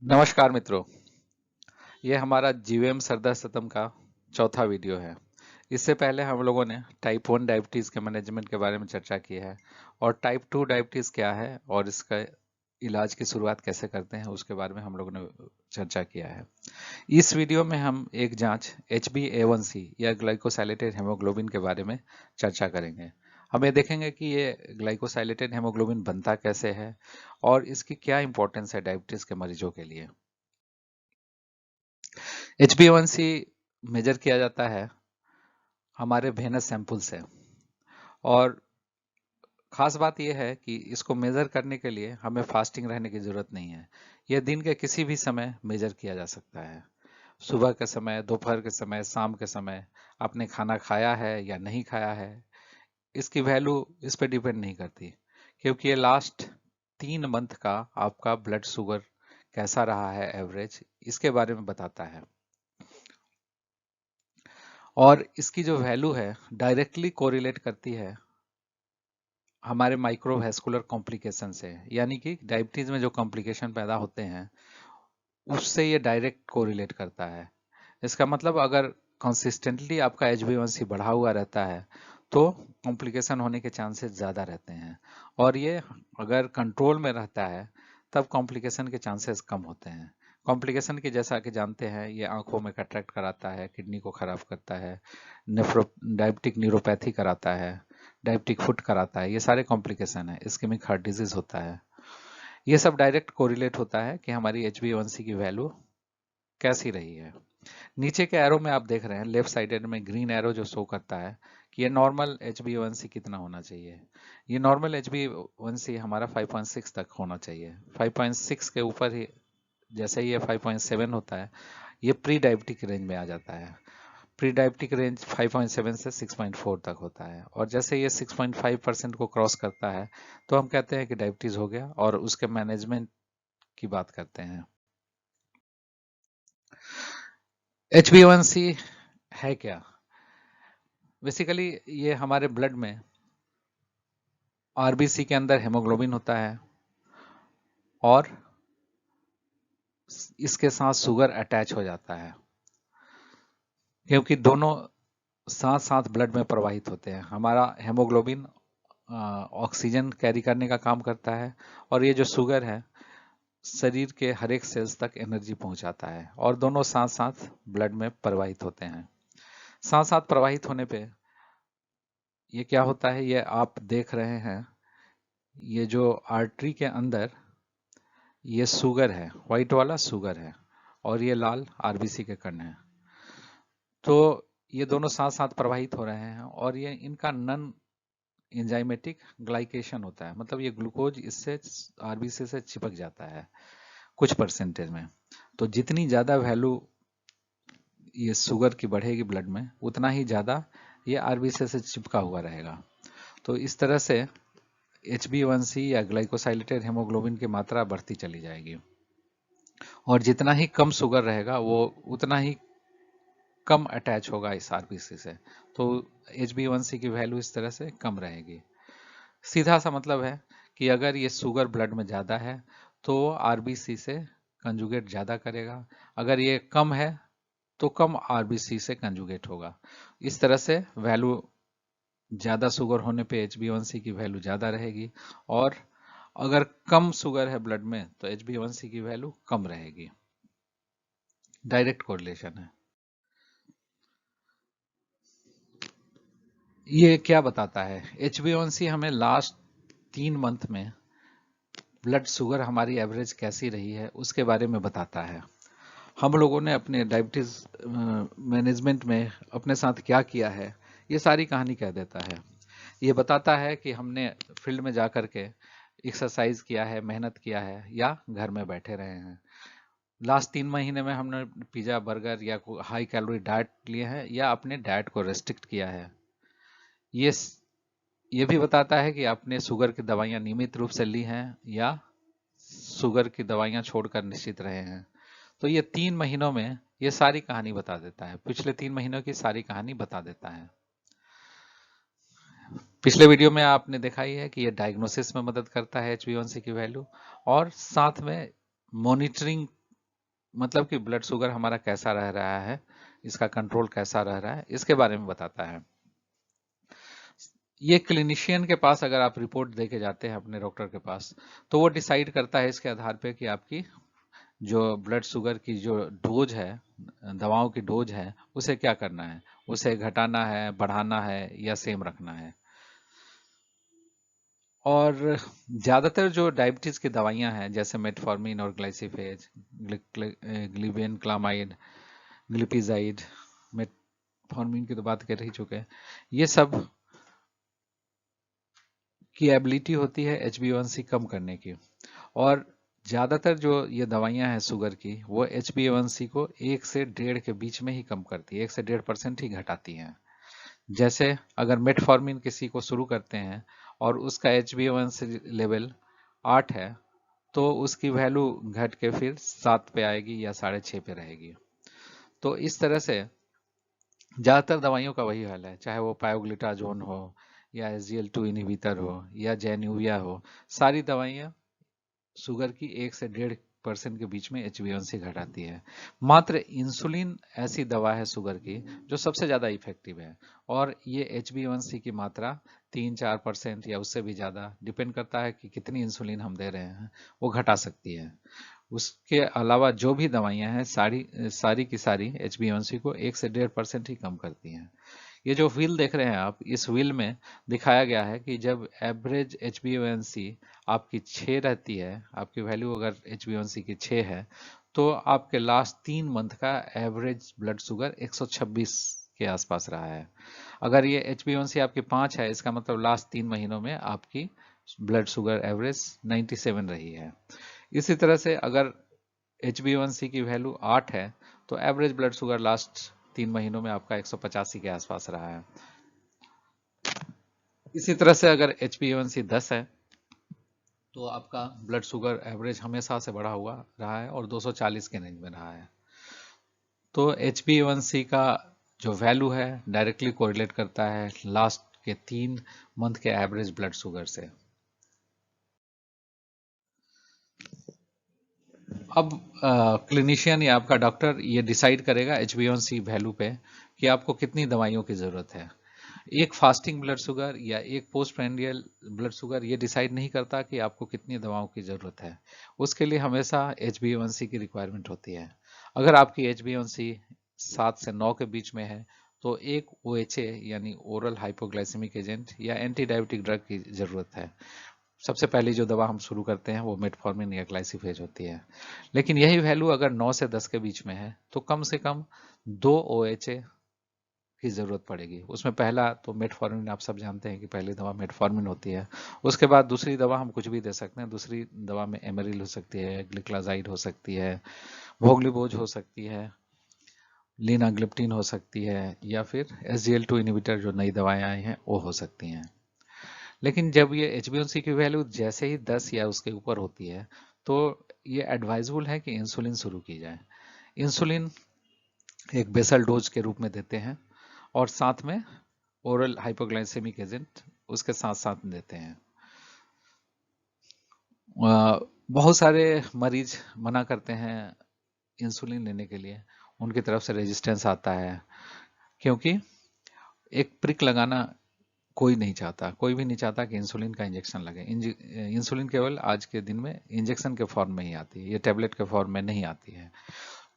नमस्कार मित्रों। ये हमारा जीवीएम सरदार सतम का चौथा वीडियो है। इससे पहले हम लोगों ने टाइप 1 डायबिटीज़ के मैनेजमेंट के बारे में चर्चा की है और टाइप 2 डायबिटीज़ क्या है और इसका इलाज की शुरुआत कैसे करते हैं उसके बारे में हम लोगों ने चर्चा किया है। इस वीडियो में हम एक जांच HbA1c या ग्लाइकोसाइलेटेड हेमोग्लोबिन के बारे में चर्चा करेंगे। हम ये देखेंगे कि ये ग्लाइकोसाइलेटेड हेमोग्लोबिन बनता कैसे है और इसकी क्या इंपॉर्टेंस है डायबिटीज़ के मरीजों के लिए। HbA1c मेजर किया जाता है हमारे वेनस सैंपल से और ख़ास बात यह है कि इसको मेजर करने के लिए हमें फास्टिंग रहने की ज़रूरत नहीं है। यह दिन के किसी भी समय मेजर किया जा सकता है। सुबह के समय, दोपहर के समय, शाम के समय आपने खाना खाया है या नहीं खाया है, इसकी वैल्यू इस पर डिपेंड नहीं करती, क्योंकि ये लास्ट 3 मंथ का आपका ब्लड शुगर कैसा रहा है एवरेज, इसके बारे में बताता है। और इसकी जो वैल्यू है डायरेक्टली कोरिलेट करती है हमारे माइक्रोवैस्कुलर कॉम्प्लिकेशन से, यानी कि डायबिटीज में जो कॉम्प्लिकेशन पैदा होते हैं उससे ये डायरेक्ट कोरिलेट करता है। इसका मतलब अगर कंसिस्टेंटली आपका HbA1c बढ़ा हुआ रहता है तो कॉम्प्लिकेशन होने के चांसेस ज़्यादा रहते हैं, और ये अगर कंट्रोल में रहता है तब कॉम्प्लिकेशन के चांसेस कम होते हैं। कॉम्प्लिकेशन की जैसा कि जानते हैं, ये आंखों में कैटरेक्ट कराता है, किडनी को खराब करता है, डायबिटिक न्यूरोपैथी कराता है, डायबिटिक फुट कराता है, ये सारे कॉम्प्लिकेशन है। इस्केमिक हार्ट डिजीज होता है। ये सब डायरेक्ट कोरिलेट होता है कि हमारी HbA1c की वैल्यू कैसी रही है। नीचे के एरो में आप देख रहे हैं, लेफ्ट साइडेड में ग्रीन एरो जो शो करता है कि ये नॉर्मल HbA1c कितना होना चाहिए। ये नॉर्मल HbA1c हमारा 5.6 तक होना चाहिए। 5.6 के ऊपर ही जैसे ही ये 5.7 होता है, ये प्री डायबिटिक रेंज में आ जाता है। प्री डायबिटिक रेंज 5.7 से 6.4 तक होता है, और जैसे ये 6.5% को क्रॉस करता है तो हम कहते हैं कि डायबिटीज हो गया और उसके मैनेजमेंट की बात करते हैं। HbA1c है क्या? बेसिकली ये हमारे ब्लड में आरबीसी के अंदर हेमोग्लोबिन होता है और इसके साथ शुगर अटैच हो जाता है, क्योंकि दोनों साथ साथ ब्लड में प्रवाहित होते हैं। हमारा हेमोग्लोबिन ऑक्सीजन कैरी करने का काम करता है और ये जो शुगर है शरीर के हर एक सेल्स तक एनर्जी पहुंचाता है, और दोनों साथ साथ ब्लड में प्रवाहित होते हैं। साथ साथ प्रवाहित होने पे ये क्या होता है, ये आप देख रहे हैं, ये जो आर्टरी के अंदर ये शुगर है, व्हाइट वाला शुगर है, और ये लाल आरबीसी के कण है। तो ये दोनों साथ साथ प्रवाहित हो रहे हैं और ये इनका नन एंजाइमेटिक ग्लाइकेशन होता है, मतलब ये ग्लूकोज इससे आरबीसी से चिपक जाता है कुछ परसेंटेज में। तो जितनी ज़्यादा वैल्यू ये शुगर की बढ़ेगी ब्लड में, उतना ही ज़्यादा ये आरबीसी से चिपका हुआ रहेगा। तो इस तरह से HbA1c या ग्लाइकोसाइलेटेड हेमोग्लोबिन की मात्रा बढ़ती चली जाएगी, और जितना ही कम शुगर रहेगा वो उतना ही कम अटैच होगा इस आरबीसी से। तो HbA1c की वैल्यू इस तरह से कम रहेगी। सीधा सा मतलब है कि अगर ये शुगर ब्लड में ज़्यादा है तो आरबीसी से कंजुगेट ज़्यादा करेगा, अगर ये कम है तो कम आरबीसी से कंजुगेट होगा। इस तरह से वैल्यू ज़्यादा शुगर होने पे HbA1c की वैल्यू ज़्यादा रहेगी, और अगर कम शुगर है ब्लड में तो HbA1c की वैल्यू कम रहेगी। डायरेक्ट कोरिलेशन है। ये क्या बताता है, HbA1c हमें लास्ट 3 मंथ में ब्लड शुगर हमारी एवरेज कैसी रही है उसके बारे में बताता है। हम लोगों ने अपने डायबिटीज मैनेजमेंट में अपने साथ क्या किया है, ये सारी कहानी कह देता है। ये बताता है कि हमने फील्ड में जा कर के एक्सरसाइज किया है, मेहनत किया है, या घर में बैठे रहे हैं। लास्ट 3 महीने में हमने पिज़्ज़ा, बर्गर या हाई कैलोरी डाइट लिए हैं, या अपने डाइट को रेस्ट्रिक्ट किया है। ये ये भी बताता है कि आपने शुगर की दवाइयाँ नियमित रूप से ली हैं या शुगर की दवाइयाँ छोड़कर निश्चित रहे हैं। तो ये 3 महीनों में ये सारी कहानी बता देता है, पिछले 3 महीनों की सारी कहानी बता देता है। पिछले वीडियो में आपने देखा ही है कि ये डायग्नोसिस में मदद करता है HbA1c की वैल्यू, और साथ में मॉनिटरिंग मतलब कि ब्लड शुगर हमारा कैसा रह रहा है, इसका कंट्रोल कैसा रह रहा है, इसके बारे में बताता है। ये क्लिनिशियन के पास अगर आप रिपोर्ट दे के जाते हैं अपने डॉक्टर के पास, तो वो डिसाइड करता है इसके आधार पे कि आपकी जो ब्लड शुगर की जो डोज है, दवाओं की डोज है, उसे क्या करना है, उसे घटाना है, बढ़ाना है या सेम रखना है। और ज़्यादातर जो डायबिटीज़ की दवाइयाँ हैं जैसे मेटफॉर्मिन और ग्लाइसिफेज, ग्लिबिन क्लामाइड, ग्लिपिजाइड, मेटफॉर्मिन की तो बात कर ही चुके हैं, ये सब की एबिलिटी होती है HbA1c कम करने की। और ज़्यादातर जो ये दवाइयाँ हैं शुगर की, वो HbA1c को 1 से 1.5 के बीच में ही कम करती है, 1 से 1.5% ही घटाती हैं। जैसे अगर मेटफॉर्मिन किसी को शुरू करते हैं और उसका HbA1c लेवल 8 है, तो उसकी वैल्यू घट के फिर 7 पे आएगी या 6.5 पे रहेगी। तो इस तरह से ज़्यादातर दवाइयों का वही हाल है, चाहे वो पायोग्लिटाजोन हो या SGLT2 इनहिबिटर हो या जेन्युविया हो, सारी दवाइयाँ शुगर की 1 से 1.5% के बीच में HbA1c घटाती है। मात्र इंसुलिन ऐसी दवा है शुगर की जो सबसे ज़्यादा इफेक्टिव है, और ये HbA1c की मात्रा 3-4% या उससे भी ज़्यादा, डिपेंड करता है कि कितनी इंसुलिन हम दे रहे हैं, वो घटा सकती है। उसके अलावा जो भी दवाइयाँ हैं सारी सारी की सारी HbA1c को 1 से 1.5% ही कम करती हैं। ये जो व्हील देख रहे हैं आप, इस व्हील में दिखाया गया है कि जब एवरेज HbA1c आपकी 6 रहती है, आपकी वैल्यू अगर HbA1c की 6 है, तो आपके लास्ट 3 मंथ का एवरेज ब्लड शुगर 126 के आसपास रहा है। अगर ये HbA1c आपकी 5 है, इसका मतलब लास्ट 3 महीनों में आपकी ब्लड शुगर एवरेज 97 रही है। इसी तरह से अगर HbA1c की वैल्यू 8 है, तो एवरेज ब्लड शुगर लास्ट 3 महीनों में आपका 185 के आसपास रहा है। इसी तरह से अगर HbA1c 10 है, तो आपका ब्लड शुगर एवरेज हमेशा से बढ़ा हुआ रहा है और 240 के रेंज में रहा है। तो HbA1c का जो वैल्यू है डायरेक्टली कोरिलेट करता है लास्ट के 3 मंथ के एवरेज ब्लड शुगर से। अब क्लिनिशियन या आपका डॉक्टर ये डिसाइड करेगा HbA1c वैल्यू पे कि आपको कितनी दवाइयों की ज़रूरत है। एक फास्टिंग ब्लड शुगर या एक पोस्ट प्रेंडियल ब्लड शुगर ये डिसाइड नहीं करता कि आपको कितनी दवाओं की ज़रूरत है। उसके लिए हमेशा HbA1c की रिक्वायरमेंट होती है। अगर आपकी HbA1c 7 से 9 के बीच में है, तो एक OHA यानी ओरल हाइपोग्लाइसेमिक एजेंट या एंटी डायबिटिक ड्रग की ज़रूरत है। सबसे पहली जो दवा हम शुरू करते हैं वो मेटफॉर्मिन या ग्लाइसिफेज होती है। लेकिन यही वैल्यू अगर 9 से 10 के बीच में है, तो कम से कम 2 OHA की ज़रूरत पड़ेगी। उसमें पहला तो मेटफॉर्मिन, आप सब जानते हैं कि पहली दवा मेटफॉर्मिन होती है। उसके बाद दूसरी दवा हम कुछ भी दे सकते हैं। दूसरी दवा में एमेरिल हो सकती है, ग्लिक्लाजाइड हो सकती है, वोगलिबोज हो सकती है, लीनाग्लिप्टिन हो सकती है, या फिर SGLT2 इनहिबिटर जो नई दवाएं आई हैं वो हो सकती हैं। लेकिन जब ये HbA1c की वैल्यू जैसे ही 10 या उसके ऊपर होती है, तो ये एडवाइजेबल है कि इंसुलिन शुरू की जाए। इंसुलिन एक बेसल डोज के रूप में देते हैं और साथ में ओरल हाइपोग्लाइसेमिक एजेंट उसके साथ साथ देते हैं। बहुत सारे मरीज मना करते हैं इंसुलिन लेने के लिए, उनकी तरफ से रेजिस्टेंस आता है, क्योंकि एक प्रिक लगाना कोई नहीं चाहता, कोई भी नहीं चाहता कि इंसुलिन का इंजेक्शन लगे। इंसुलिन केवल आज के दिन में इंजेक्शन के फॉर्म में ही आती है, ये टेबलेट के फॉर्म में नहीं आती है।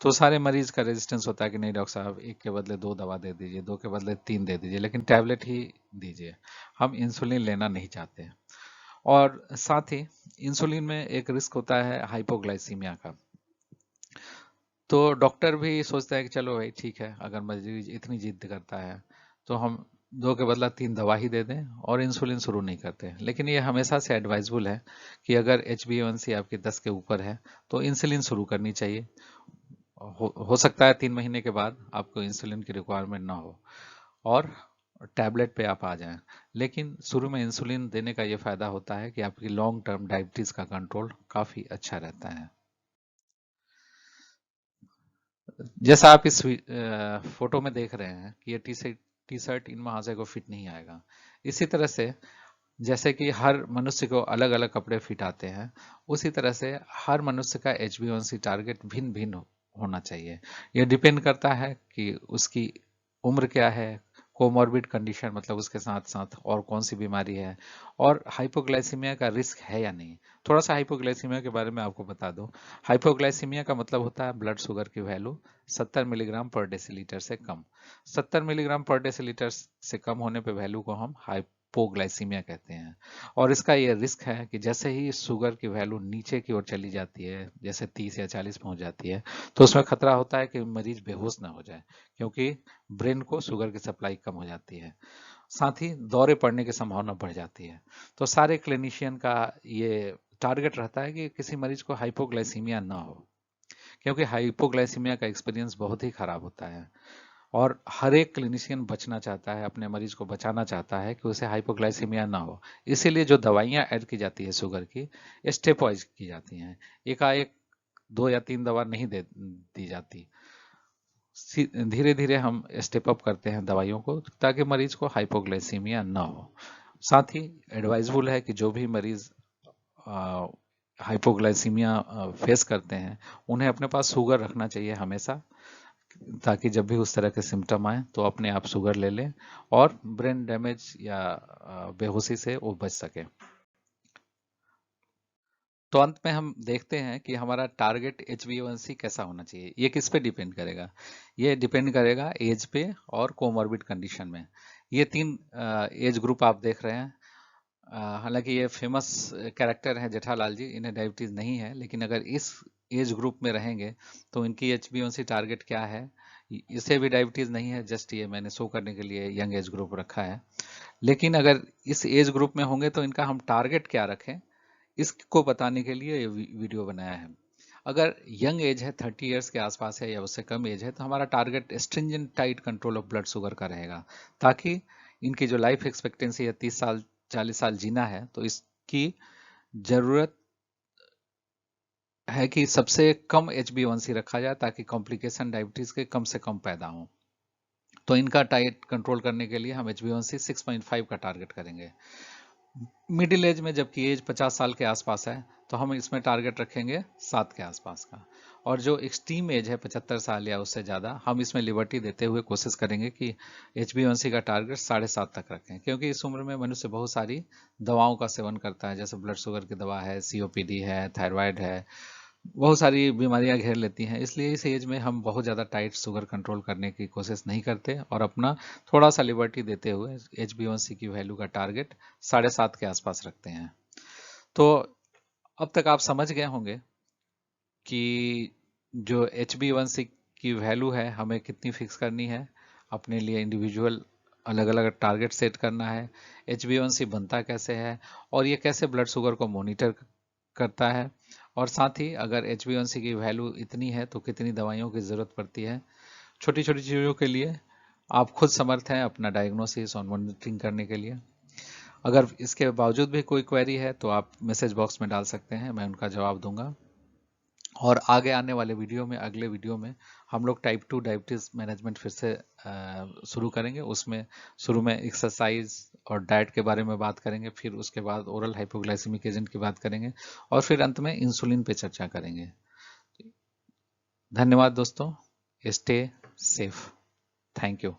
तो सारे मरीज का रेजिस्टेंस होता है कि नहीं डॉक्टर साहब, एक के बदले 2 दवा दे दीजिए, 2 के बदले 3 दे दीजिए, लेकिन टैबलेट ही दीजिए, हम इंसुलिन लेना नहीं चाहते। और साथ ही इंसुलिन में एक रिस्क होता है हाइपोग्लाइसीमिया का। तो डॉक्टर भी सोचता है कि चलो भाई ठीक है, अगर मरीज इतनी जिद करता है तो हम 2 के बदला 3 दवा ही दे दें और इंसुलिन शुरू नहीं करते। लेकिन ये हमेशा से एडवाइजेबल है कि अगर HbA1c आपके 10 के ऊपर है तो इंसुलिन शुरू करनी चाहिए। हो सकता है 3 महीने के बाद आपको इंसुलिन की रिक्वायरमेंट ना हो और टैबलेट पे आप आ जाएं। लेकिन शुरू में इंसुलिन देने का ये फायदा होता है कि आपकी लॉन्ग टर्म डायबिटीज का कंट्रोल काफी अच्छा रहता है। जैसा आप इस फोटो में देख रहे हैं कि ये टी शर्ट इन महाशय को फिट नहीं आएगा। इसी तरह से जैसे कि हर मनुष्य को अलग अलग कपड़े फिट आते हैं, उसी तरह से हर मनुष्य का HbA1c टारगेट भिन्न भिन्न होना चाहिए। ये डिपेंड करता है कि उसकी उम्र क्या है, कोमॉर्बिड कंडीशन मतलब उसके साथ साथ और कौन सी बीमारी है, और हाइपोग्लाइसीमिया का रिस्क है या नहीं। थोड़ा सा हाइपोग्लाइसीमिया के बारे में आपको बता दूं। हाइपोग्लाइसीमिया का मतलब होता है ब्लड शुगर की वैल्यू 70 मिलीग्राम पर डेसीलीटर से कम। 70 मिलीग्राम पर डेसीलीटर से कम होने पे वैल्यू को हम हाइपोग्लाइसीमिया कहते हैं। और इसका ये रिस्क है कि जैसे ही शुगर की वैल्यू नीचे की ओर चली जाती है, जैसे 30 या 40 पहुंच जाती है, तो उसमें खतरा होता है कि मरीज बेहोश ना हो जाए, क्योंकि ब्रेन को शुगर की सप्लाई कम हो जाती है। साथ ही दौरे पड़ने की संभावना बढ़ जाती है। तो सारे क्लिनिशियन का ये टारगेट रहता है कि किसी मरीज को हाइपोग्लाइसीमिया ना हो, क्योंकि हाइपोग्लाइसीमिया का एक्सपीरियंस बहुत ही खराब होता है। और हर एक क्लिनिशियन बचना चाहता है, अपने मरीज को बचाना चाहता है कि उसे हाइपोग्लाइसीमिया ना हो। इसीलिए जो दवाइयां ऐड की जाती है शुगर की, स्टेप वाइज की जाती हैं। एकाएक 2 या 3 दवा नहीं दे दी जाती। धीरे धीरे हम स्टेप अप करते हैं दवाइयों को, ताकि मरीज को हाइपोग्लाइसीमिया ना हो। साथ ही एडवाइजबल है कि जो भी मरीज हाइपोग्लाइसीमिया फेस करते हैं, उन्हें अपने पास शुगर रखना चाहिए हमेशा, ताकि जब भी उस तरह के सिम्टम आए तो अपने आप शुगर ले लें और ब्रेन डैमेज या बेहोशी से वो बच सके। तो अंत में हम देखते हैं कि हमारा टारगेट HbA1c कैसा होना चाहिए। ये किस पे डिपेंड करेगा? ये डिपेंड करेगा एज पे और कोमॉर्बिड कंडीशन में। ये 3 एज ग्रुप आप देख रहे हैं। हालांकि ये फेमस कैरेक्टर हैं जेठालाल जी, इन्हें डायबिटीज नहीं है, लेकिन अगर इस एज ग्रुप में रहेंगे तो इनकी HbA1c टारगेट क्या है? इसे भी डायबिटीज नहीं है, जस्ट ये मैंने शो करने के लिए यंग एज ग्रुप रखा है। लेकिन अगर इस एज ग्रुप में होंगे तो इनका हम टारगेट क्या रखें, इसको बताने के लिए ये वीडियो बनाया है। अगर यंग एज है, 30 इयर्स के आसपास है या उससे कम एज है, तो हमारा target stringent tight control of blood sugar का रहेगा, ताकि इनकी जो लाइफ एक्सपेक्टेंसी है 30 साल 40 साल जीना है, तो इसकी जरूरत है कि सबसे कम HbA1c रखा जाए, ताकि कॉम्प्लिकेशन डायबिटीज के कम से कम पैदा हो। तो इनका टाइट कंट्रोल करने के लिए हम HbA1c 6.5 का टारगेट करेंगे। मिडिल एज में जबकि एज 50 साल के आसपास है, तो हम इसमें टारगेट रखेंगे 7 के आसपास का। और जो एक्सट्रीम एज है 75 साल या उससे ज़्यादा, हम इसमें लिबर्टी देते हुए कोशिश करेंगे कि HbA1c का टारगेट 7.5 तक रखें, क्योंकि इस उम्र में मनुष्य बहुत सारी दवाओं का सेवन करता है, जैसे ब्लड शुगर की दवा है, COPD है, थायराइड है, बहुत सारी बीमारियां घेर लेती हैं। इसलिए इस एज में हम बहुत ज़्यादा टाइट शुगर कंट्रोल करने की कोशिश नहीं करते और अपना थोड़ा सा लिबर्टी देते हुए HbA1c की वैल्यू का टारगेट 7.5 के आसपास रखते हैं। तो अब तक आप समझ गए होंगे कि जो HbA1c की वैल्यू है हमें कितनी फिक्स करनी है, अपने लिए इंडिविजुअल अलग अलग टारगेट सेट करना है, HbA1c बनता कैसे है, और ये कैसे ब्लड शुगर को मॉनिटर करता है, और साथ ही अगर HbA1c की वैल्यू इतनी है तो कितनी दवाइयों की ज़रूरत पड़ती है। छोटी छोटी चीज़ों के लिए आप खुद समर्थ हैं अपना डायग्नोसिस और मॉनिटरिंग करने के लिए। अगर इसके बावजूद भी कोई क्वेरी है तो आप मैसेज बॉक्स में डाल सकते हैं, मैं उनका जवाब दूंगा। और आगे आने वाले वीडियो में, अगले वीडियो में हम लोग टाइप 2 डायबिटीज़ मैनेजमेंट फिर से शुरू करेंगे। उसमें शुरू में एक्सरसाइज और डाइट के बारे में बात करेंगे, फिर उसके बाद ओरल हाइपोग्लाइसेमिक एजेंट की बात करेंगे, और फिर अंत में इंसुलिन पे चर्चा करेंगे। धन्यवाद दोस्तों, स्टे सेफ, थैंक यू।